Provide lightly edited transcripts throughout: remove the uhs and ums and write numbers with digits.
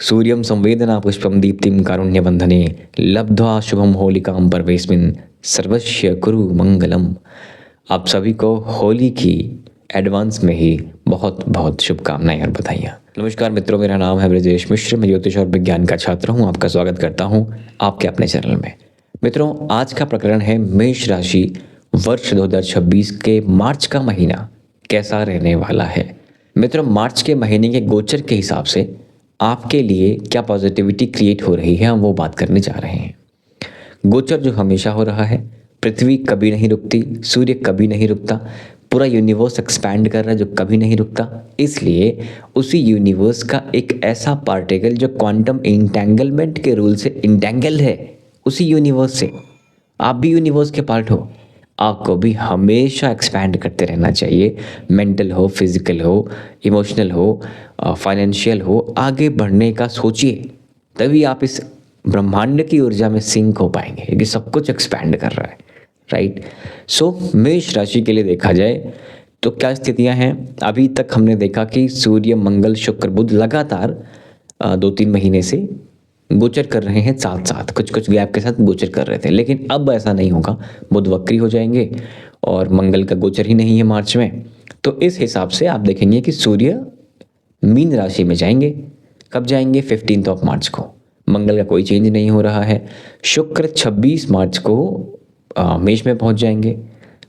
सूर्यं संवेदना पुष्पं दीप्तिं कारुण्यवन्धने लब्ध्वा शुभम होलिकां परवेस्मिन् सर्वस्य कुरु मंगलम। आप सभी को होली की एडवांस में ही बहुत बहुत शुभकामनाएं और बधाइयाँ। नमस्कार मित्रों, मेरा नाम है ब्रजेश मिश्र। मैं ज्योतिष और विज्ञान का छात्र हूँ। आपका स्वागत करता हूँ आपके अपने चैनल में। मित्रों, आज का प्रकरण है मेष राशि वर्ष 2026 के मार्च का महीना कैसा रहने वाला है। मित्रों, मार्च के महीने के गोचर के हिसाब से आपके लिए क्या पॉजिटिविटी क्रिएट हो रही है, हम वो बात करने जा रहे हैं। गोचर जो हमेशा हो रहा है, पृथ्वी कभी नहीं रुकती, सूर्य कभी नहीं रुकता, पूरा यूनिवर्स एक्सपैंड कर रहा है जो कभी नहीं रुकता। इसलिए उसी यूनिवर्स का एक ऐसा पार्टिकल जो क्वांटम इंटेंगलमेंट के रूल से इंटेंगल है, उसी यूनिवर्स से आप भी यूनिवर्स के पार्ट हो। आपको भी हमेशा एक्सपैंड करते रहना चाहिए। मेंटल हो, फिजिकल हो, इमोशनल हो, फाइनेंशियल हो, आगे बढ़ने का सोचिए, तभी आप इस ब्रह्मांड की ऊर्जा में सिंक हो पाएंगे, क्योंकि सब कुछ एक्सपैंड कर रहा है। राइट। सो मेष राशि के लिए देखा जाए तो क्या स्थितियां हैं। अभी तक हमने देखा कि सूर्य, मंगल, शुक्र, बुध लगातार 2-3 महीने से गोचर कर रहे हैं साथ साथ, कुछ कुछ गैप के साथ गोचर कर रहे थे, लेकिन अब ऐसा नहीं होगा। बुध वक्री हो जाएंगे और मंगल का गोचर ही नहीं है मार्च में। तो इस हिसाब से आप देखेंगे कि सूर्य मीन राशि में जाएंगे। कब जाएंगे? 15 मार्च को। मंगल का कोई चेंज नहीं हो रहा है। शुक्र 26 मार्च को मेष में पहुंच जाएंगे,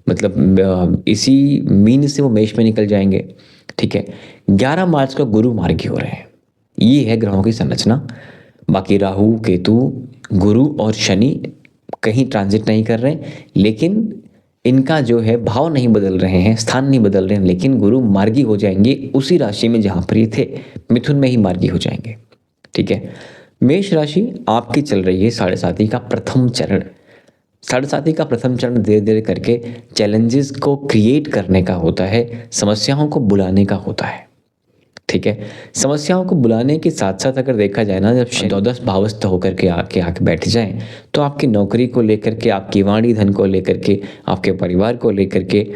मतलब इसी मीन से वो मेष में निकल जाएंगे। ठीक है। 11 मार्च को गुरु मार्गी हो रहे हैं। ये है ग्रहों की संरचना। बाकी राहु, केतु, गुरु और शनि कहीं ट्रांजिट नहीं कर रहे, लेकिन इनका जो है भाव नहीं बदल रहे हैं, स्थान नहीं बदल रहे हैं, लेकिन गुरु मार्गी हो जाएंगे उसी राशि में जहाँ पर ये थे, मिथुन में ही मार्गी हो जाएंगे। ठीक है। मेष राशि आपकी चल रही है 7.5 का प्रथम चरण। 7.5 का प्रथम चरण धीरे धीरे करके चैलेंजेस को क्रिएट करने का होता है, समस्याओं को बुलाने का होता है। ठीक है। समस्याओं को बुलाने के साथ साथ अगर देखा जाए ना, जब द्वादश भावस्थ होकर के आके बैठ जाएं, तो आपकी नौकरी को लेकर के, आपकी वाणी धन को लेकर के, आपके परिवार को लेकर के,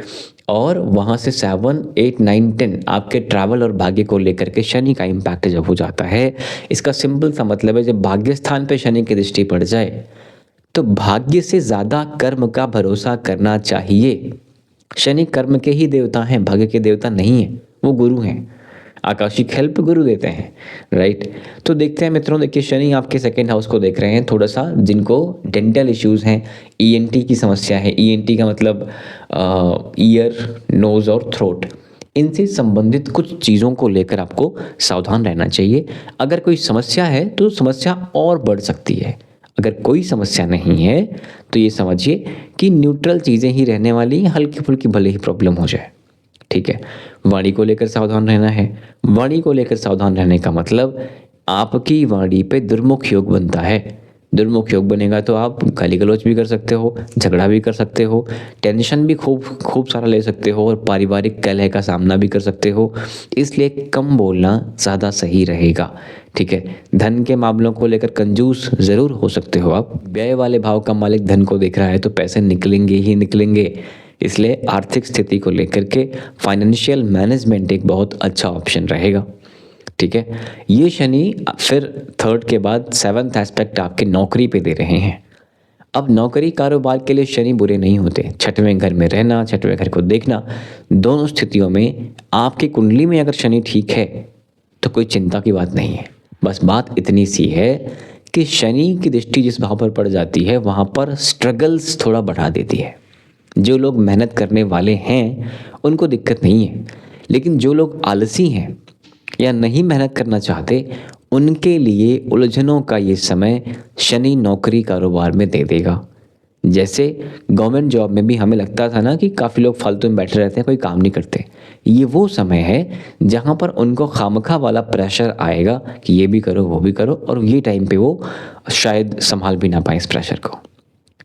और वहाँ से 7, 8, 9, 10 आपके ट्रैवल और भाग्य को लेकर के शनि का इम्पैक्ट जब हो जाता है, इसका सिंपल सा मतलब है, जब भाग्य स्थान पे शनि की दृष्टि पड़ जाए तो भाग्य से ज़्यादा कर्म का भरोसा करना चाहिए। शनि कर्म के ही देवता हैं, भाग्य के देवता नहीं हैं, वो गुरु हैं। आकाशिक हेल्प गुरु देते हैं। राइट। तो देखते हैं मित्रों, देखिए शनि आपके सेकेंड हाउस को देख रहे हैं। थोड़ा सा जिनको डेंटल इश्यूज़ हैं, ईएनटी की समस्या है, ईएनटी का मतलब ईयर, नोज़ और थ्रोट, इनसे संबंधित कुछ चीज़ों को लेकर आपको सावधान रहना चाहिए। अगर कोई समस्या है तो समस्या और बढ़ सकती है। अगर कोई समस्या नहीं है तो ये समझिए कि न्यूट्रल चीज़ें ही रहने वाली हैं, हल्की फुल्की भले ही प्रॉब्लम हो जाए। ठीक है। वाणी को लेकर सावधान रहना है। वाणी को लेकर सावधान रहने का मतलब आपकी वाणी पे दुर्मुख योग बनता है। दुर्मुख योग बनेगा तो आप गाली गलौज भी कर सकते हो, झगड़ा भी कर सकते हो, टेंशन भी खूब सारा ले सकते हो, और पारिवारिक कलह का सामना भी कर सकते हो। इसलिए कम बोलना ज़्यादा सही रहेगा। ठीक है। धन के मामलों को लेकर कंजूस ज़रूर हो सकते हो आप। व्यय वाले भाव का मालिक धन को देख रहा है तो पैसे निकलेंगे ही निकलेंगे। इसलिए आर्थिक स्थिति को लेकर के फाइनेंशियल मैनेजमेंट एक बहुत अच्छा ऑप्शन रहेगा। ठीक है। ये शनि फिर 3rd के बाद 7th एस्पेक्ट आपके नौकरी पे दे रहे हैं। अब नौकरी कारोबार के लिए शनि बुरे नहीं होते। 6वें घर में रहना, 6वें घर को देखना, दोनों स्थितियों में आपकी कुंडली में अगर शनि ठीक है तो कोई चिंता की बात नहीं है। बस बात इतनी सी है कि शनि की दृष्टि जिस भाव पर पड़ जाती है वहाँ पर स्ट्रगल्स थोड़ा बढ़ा देती है। जो लोग मेहनत करने वाले हैं उनको दिक्कत नहीं है, लेकिन जो लोग आलसी हैं या नहीं मेहनत करना चाहते, उनके लिए उलझनों का ये समय शनि नौकरी कारोबार में दे देगा। जैसे गवर्नमेंट जॉब में भी हमें लगता था ना कि काफ़ी लोग फालतू में बैठे रहते हैं, कोई काम नहीं करते। ये वो समय है जहाँ पर उनको खामखा वाला प्रेशर आएगा कि ये भी करो, वो भी करो, और ये टाइम पे वो शायद संभाल भी ना पाए इस प्रेशर को।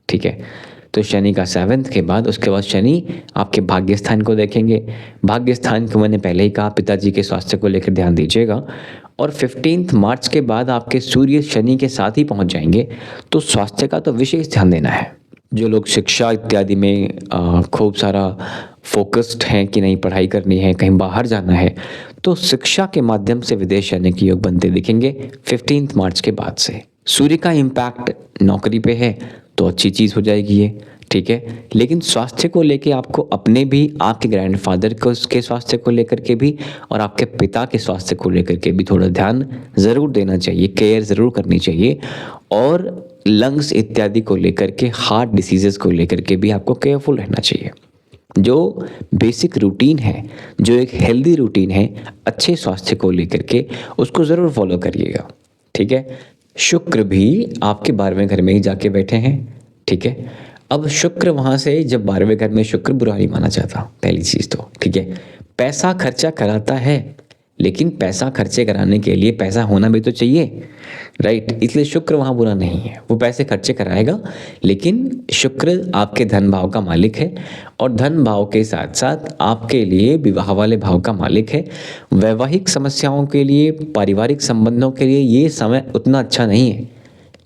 ठीक है। तो शनि का 7th के बाद उसके बाद शनि आपके भाग्य स्थान को देखेंगे। भाग्य स्थान को मैंने पहले ही कहा, पिताजी के स्वास्थ्य को लेकर ध्यान दीजिएगा। और 15 मार्च के बाद आपके सूर्य शनि के साथ ही पहुंच जाएंगे, तो स्वास्थ्य का तो विशेष ध्यान देना है। जो लोग शिक्षा इत्यादि में खूब सारा फोकस्ड हैं कि नहीं पढ़ाई करनी है, कहीं बाहर जाना है, तो शिक्षा के माध्यम से विदेश जाने के योग बनते दिखेंगे 15 मार्च के बाद से। सूर्य का इम्पैक्ट नौकरी पे है तो अच्छी चीज़ हो जाएगी ये, ठीक है। लेकिन स्वास्थ्य को लेके आपको अपने भी, आपके ग्रैंडफादर को के स्वास्थ्य को लेकर के भी और आपके पिता के स्वास्थ्य को लेकर के भी थोड़ा ध्यान ज़रूर देना चाहिए, केयर ज़रूर करनी चाहिए। और लंग्स इत्यादि को लेकर के, हार्ट डिसीजेस को लेकर के भी आपको केयरफुल रहना चाहिए। जो बेसिक रूटीन है, जो एक हेल्दी रूटीन है अच्छे स्वास्थ्य को लेकर के, उसको ज़रूर फॉलो करिएगा, ठीक है। शुक्र भी आपके 12वें घर में ही जाके बैठे हैं, ठीक है। अब शुक्र वहाँ से, जब 12वें घर में शुक्र बुरा नहीं माना जाता, पहली चीज़ तो, ठीक है। पैसा खर्चा कराता है, लेकिन पैसा खर्चे कराने के लिए पैसा होना भी तो चाहिए, राइट। इसलिए शुक्र वहाँ बुरा नहीं है, वो पैसे खर्चे कराएगा। लेकिन शुक्र आपके धन भाव का मालिक है और धन भाव के साथ साथ आपके लिए विवाह वाले भाव का मालिक है। वैवाहिक समस्याओं के लिए, पारिवारिक संबंधों के लिए ये समय उतना अच्छा नहीं है।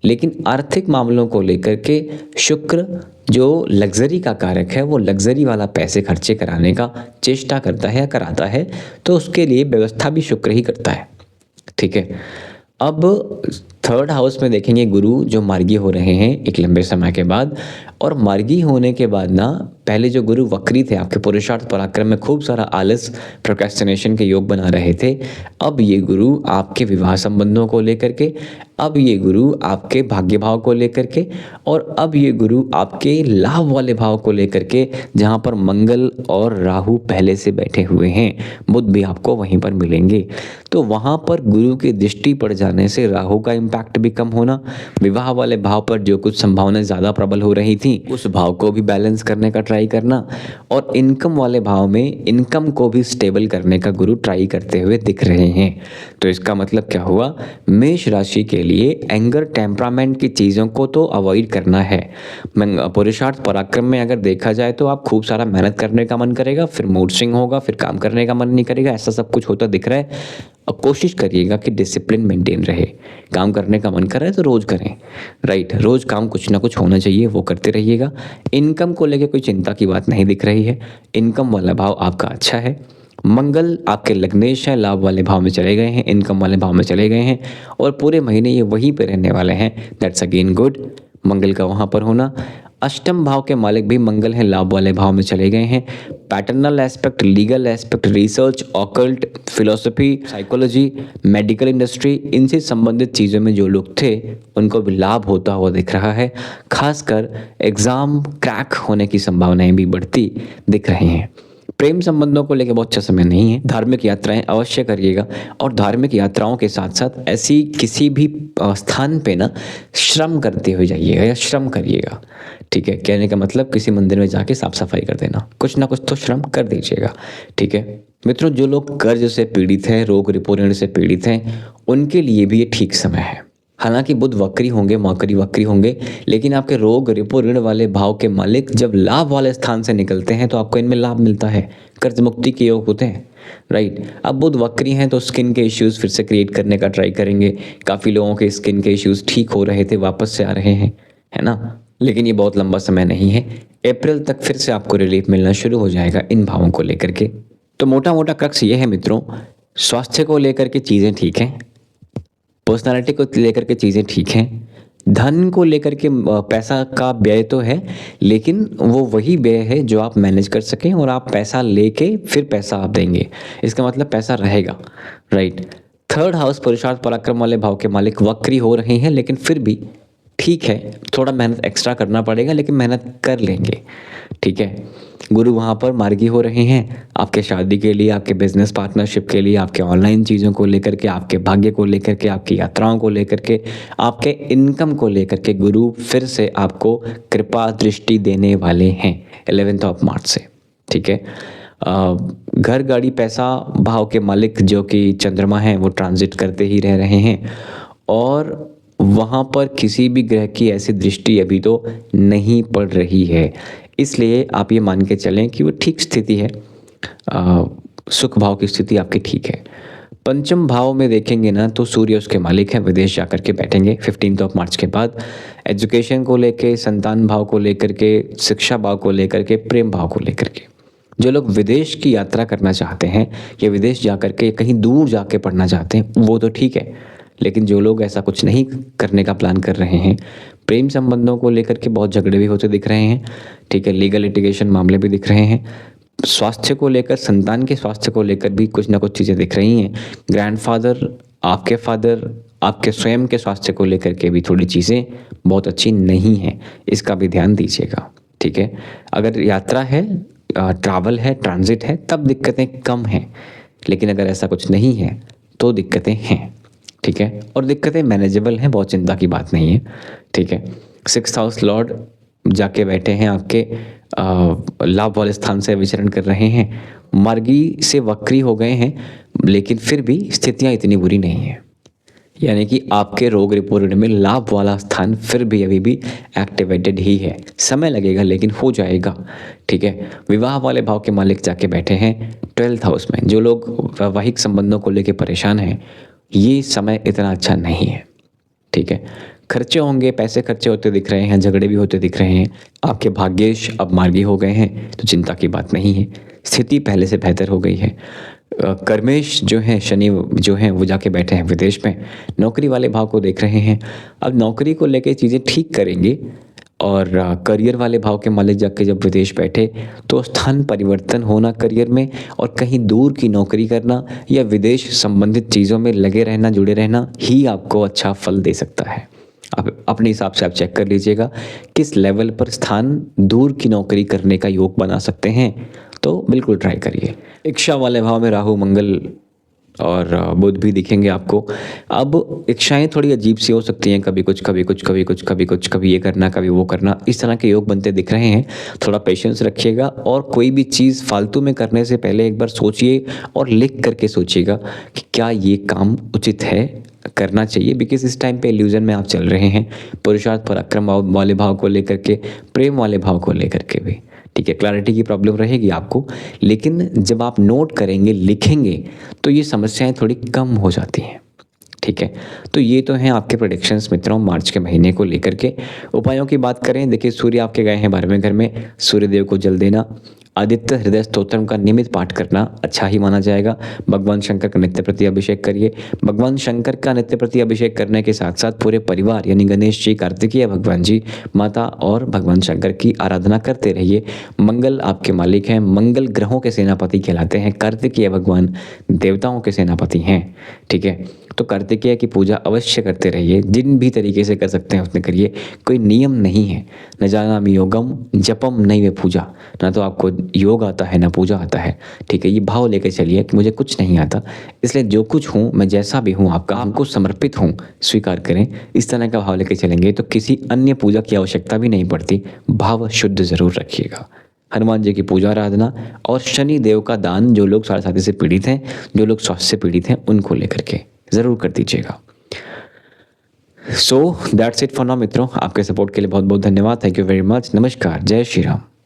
लेकिन आर्थिक मामलों को लेकर के शुक्र जो लग्जरी का कारक है, वो लग्जरी वाला पैसे खर्चे कराने का चेष्टा करता है या कराता है, तो उसके लिए व्यवस्था भी शुक्र ही करता है, ठीक है। अब 3rd हाउस में देखेंगे गुरु जो मार्गी हो रहे हैं एक लंबे समय के बाद। और मार्गी होने के बाद ना, पहले जो गुरु वक्री थे, आपके पुरुषार्थ पराक्रम में खूब सारा आलस, प्रोक्रेस्टिनेशन के योग बना रहे थे। अब ये गुरु आपके विवाह संबंधों को लेकर के, अब ये गुरु आपके भाग्य भाव को लेकर के, और अब ये गुरु आपके लाभ वाले भाव को लेकर के, जहाँ पर मंगल और राहु पहले से बैठे हुए हैं, बुध भी आपको वहीं पर मिलेंगे। तो वहाँ पर गुरु की दृष्टि पड़ जाने से राहु का इम्पैक्ट भी कम होना, विवाह वाले भाव पर जो कुछ संभावनाएं ज़्यादा प्रबल हो रही थी उस भाव को भी बैलेंस करने का ट्राई करना, और इनकम वाले भाव में इनकम को भी स्टेबल करने का गुरु ट्राई करते हुए दिख रहे हैं। तो इसका मतलब क्या हुआ, मेष राशि के लिए एंगर, टेम्परामेंट की चीज़ों को तो अवॉइड करना है। पुरुषार्थ पराक्रम में अगर देखा जाए तो आप खूब सारा मेहनत करने का मन करेगा, फिर मूड स्विंग होगा, फिर काम करने का मन नहीं करेगा, ऐसा सब कुछ होता दिख रहा है। अब कोशिश करिएगा कि डिसिप्लिन मेंटेन रहे। काम करने का मन कर रहा है तो रोज़ करें, राइट। रोज़ काम कुछ ना कुछ होना चाहिए, वो करते रहिएगा। इनकम को लेके कोई चिंता की बात नहीं दिख रही है, इनकम वाला भाव आपका अच्छा है। मंगल आपके लग्नेश है, लाभ वाले भाव में चले गए हैं, इनकम वाले भाव में चले गए हैं, और पूरे महीने ये वहीं पे रहने वाले हैं। दैट्स अगेन गुड, मंगल का वहाँ पर होना। अष्टम भाव के मालिक भी मंगल हैं, लाभ वाले भाव में चले गए हैं। Paternal aspect, legal aspect, research, occult, philosophy, psychology, medical industry, इनसे संबंधित चीज़ों में जो लोग थे उनको भी लाभ होता हुआ दिख रहा है। खासकर एग्ज़ाम क्रैक होने की संभावनाएं भी बढ़ती दिख रही हैं। प्रेम संबंधों को लेकर बहुत अच्छा समय नहीं है। धार्मिक यात्राएं अवश्य करिएगा, और धार्मिक यात्राओं के साथ साथ ऐसी किसी भी स्थान पे ना श्रम करते हुए जाइएगा या श्रम करिएगा, ठीक है। कहने का मतलब किसी मंदिर में जाके साफ सफाई कर देना, कुछ ना कुछ तो श्रम कर दीजिएगा, ठीक है। मित्रों, जो लोग कर्ज से पीड़ित हैं, रोग रिपो ऋण से पीड़ित हैं, उनके लिए भी ये ठीक समय है। हालांकि बुध वक्री होंगे, मौकरी वक्री होंगे, लेकिन आपके रोग रिपो ऋण वाले भाव के मालिक जब लाभ वाले स्थान से निकलते हैं तो आपको इनमें लाभ मिलता है, कर्ज मुक्ति के योग होते हैं, राइट। अब बुध वक्री हैं तो स्किन के इश्यूज फिर से क्रिएट करने का ट्राई करेंगे। काफ़ी लोगों के स्किन के इश्यूज ठीक हो रहे थे, वापस से आ रहे हैं, है ना। लेकिन ये बहुत लंबा समय नहीं है, अप्रैल तक फिर से आपको रिलीफ मिलना शुरू हो जाएगा इन भावों को लेकर के। तो मोटा मोटा क्रक्स ये है मित्रों, स्वास्थ्य को लेकर के चीज़ें ठीक हैं, पर्सनालिटी को लेकर के चीज़ें ठीक हैं, धन को लेकर के पैसा का व्यय तो है, लेकिन वो वही व्यय है जो आप मैनेज कर सकें, और आप पैसा लेके फिर पैसा आप देंगे, इसका मतलब पैसा रहेगा, राइट। 3rd हाउस पुरुषार्थ पराक्रम वाले भाव के मालिक वक्री हो रहे हैं, लेकिन फिर भी ठीक है, थोड़ा मेहनत एक्स्ट्रा करना पड़ेगा, लेकिन मेहनत कर लेंगे, ठीक है। गुरु वहाँ पर मार्गी हो रहे हैं आपके शादी के लिए, आपके बिजनेस पार्टनरशिप के लिए, आपके ऑनलाइन चीज़ों को लेकर के, आपके भाग्य को लेकर के, आपकी यात्राओं को लेकर के, आपके इनकम को लेकर के गुरु फिर से आपको कृपा दृष्टि देने वाले हैं 11 मार्च से, ठीक है। घर, गाड़ी, पैसा भाव के मालिक जो कि चंद्रमा हैं वो ट्रांजिट करते ही रह रहे हैं, और वहाँ पर किसी भी ग्रह की ऐसी दृष्टि अभी तो नहीं पड़ रही है, इसलिए आप ये मान के चलें कि वो ठीक स्थिति है। सुख भाव की स्थिति आपकी ठीक है। पंचम भाव में देखेंगे ना तो सूर्य उसके मालिक हैं, विदेश जाकर के बैठेंगे 15 मार्च के बाद। एजुकेशन को लेके, संतान भाव को लेकर के, शिक्षा भाव को लेकर के, प्रेम भाव को लेकर के, जो लोग विदेश की यात्रा करना चाहते हैं या विदेश जा कर के कहीं दूर जाके पढ़ना चाहते हैं वो तो ठीक है, लेकिन जो लोग ऐसा कुछ नहीं करने का प्लान कर रहे हैं, प्रेम संबंधों को लेकर के बहुत झगड़े भी होते दिख रहे हैं, ठीक है, लीगल लिटिगेशन मामले भी दिख रहे हैं, स्वास्थ्य को लेकर, संतान के स्वास्थ्य को लेकर भी कुछ ना कुछ चीज़ें दिख रही हैं, ग्रैंडफादर, आपके फादर, आपके स्वयं के स्वास्थ्य को लेकर के भी थोड़ी चीज़ें बहुत अच्छी नहीं हैं, इसका भी ध्यान दीजिएगा, ठीक है। अगर यात्रा है, ट्रैवल है, ट्रांजिट है, तब दिक्कतें कम हैं, लेकिन अगर ऐसा कुछ नहीं है तो दिक्कतें हैं, ठीक है। और दिक्कतें मैनेजेबल हैं, बहुत चिंता की बात नहीं है, ठीक है। 6th हाउस लॉर्ड जाके बैठे हैं आपके लाभ वाले स्थान से विचरण कर रहे हैं, मार्गी से वक्री हो गए हैं, लेकिन फिर भी स्थितियां इतनी बुरी नहीं है, यानी कि आपके रोग रिपोर्ट में लाभ वाला स्थान फिर भी अभी भी एक्टिवेटेड ही है, समय लगेगा लेकिन हो जाएगा, ठीक है। विवाह वाले भाव के मालिक जाके बैठे हैं 12th हाउस में। जो लोग वैवाहिक संबंधों को लेकर परेशान हैं, ये समय इतना अच्छा नहीं है, ठीक है। खर्चे होंगे, पैसे खर्चे होते दिख रहे हैं, झगड़े भी होते दिख रहे हैं, आपके भाग्येश अब मार्गी हो गए हैं तो चिंता की बात नहीं है, स्थिति पहले से बेहतर हो गई है। कर्मेश जो हैं, शनि जो हैं वो जाके बैठे हैं विदेश में, नौकरी वाले भाव को देख रहे हैं, अब नौकरी को लेके चीज़ें ठीक करेंगे। और करियर वाले भाव के मालिक जाके जब विदेश बैठे तो स्थान परिवर्तन होना करियर में, और कहीं दूर की नौकरी करना या विदेश संबंधित चीज़ों में लगे रहना, जुड़े रहना ही आपको अच्छा फल दे सकता है। आप अपने हिसाब से आप चेक कर लीजिएगा किस लेवल पर स्थान दूर की नौकरी करने का योग बना सकते हैं, तो बिल्कुल ट्राई करिए। इच्छा वाले भाव में राहु, मंगल और बुध भी दिखेंगे आपको। अब इच्छाएं थोड़ी अजीब सी हो सकती हैं, कभी कुछ कभी कुछ कभी कुछ कभी कुछ, कभी ये करना कभी वो करना, इस तरह के योग बनते दिख रहे हैं। थोड़ा पेशेंस रखिएगा और कोई भी चीज़ फालतू में करने से पहले एक बार सोचिए और लिख करके सोचिएगा कि क्या ये काम उचित है, करना चाहिए, बिकॉज इस टाइम पे इल्यूजन में आप चल रहे हैं, पुरुषार्थ पराक्रम वाले भाव को लेकर के, प्रेम वाले भाव को लेकर के भी, ठीक है। क्लैरिटी की प्रॉब्लम रहेगी आपको, लेकिन जब आप नोट करेंगे, लिखेंगे, तो ये समस्याएं थोड़ी कम हो जाती हैं, ठीक है। तो ये तो हैं आपके प्रेडिक्शंस मित्रों मार्च के महीने को लेकर के। उपायों की बात करें, देखिए सूर्य आपके गए हैं 12वें घर में, सूर्य देव को जल देना, आदित्य हृदय स्तोत्रम का नियमित पाठ करना अच्छा ही माना जाएगा। भगवान शंकर का नित्य प्रति अभिषेक करिए। भगवान शंकर का नित्य प्रति अभिषेक करने के साथ साथ पूरे परिवार यानी गणेश जी, कार्तिकेय भगवान जी, माता और भगवान शंकर की आराधना करते रहिए। मंगल आपके मालिक हैं, मंगल ग्रहों के सेनापति कहलाते हैं, कार्तिकेय भगवान देवताओं के सेनापति हैं, ठीक है। तो कार्तिकेय की पूजा अवश्य करते रहिए, जिन भी तरीके से कर सकते हैं उसने करिए, कोई नियम नहीं है। न जानामि योगम जपम नैव पूजा, ना तो आपको योग आता है ना पूजा आता है, ठीक है। ये भाव लेकर चलिए कि मुझे कुछ नहीं आता, इसलिए जो कुछ हूँ मैं, जैसा भी हूँ, आपको समर्पित हूँ, स्वीकार करें। इस तरह का भाव लेकर चलेंगे तो किसी अन्य पूजा की आवश्यकता भी नहीं पड़ती। भाव शुद्ध ज़रूर रखिएगा। हनुमान जी की पूजा आराधना और शनि देव का दान, जो लोग साढ़े से पीड़ित हैं, जो लोग स्वास्थ्य से पीड़ित हैं, उनको लेकर के ज़रूर कर दीजिएगा। So that's it for now मित्रों, आपके सपोर्ट के लिए बहुत बहुत धन्यवाद। Thank you very much. नमस्कार, जय श्री राम।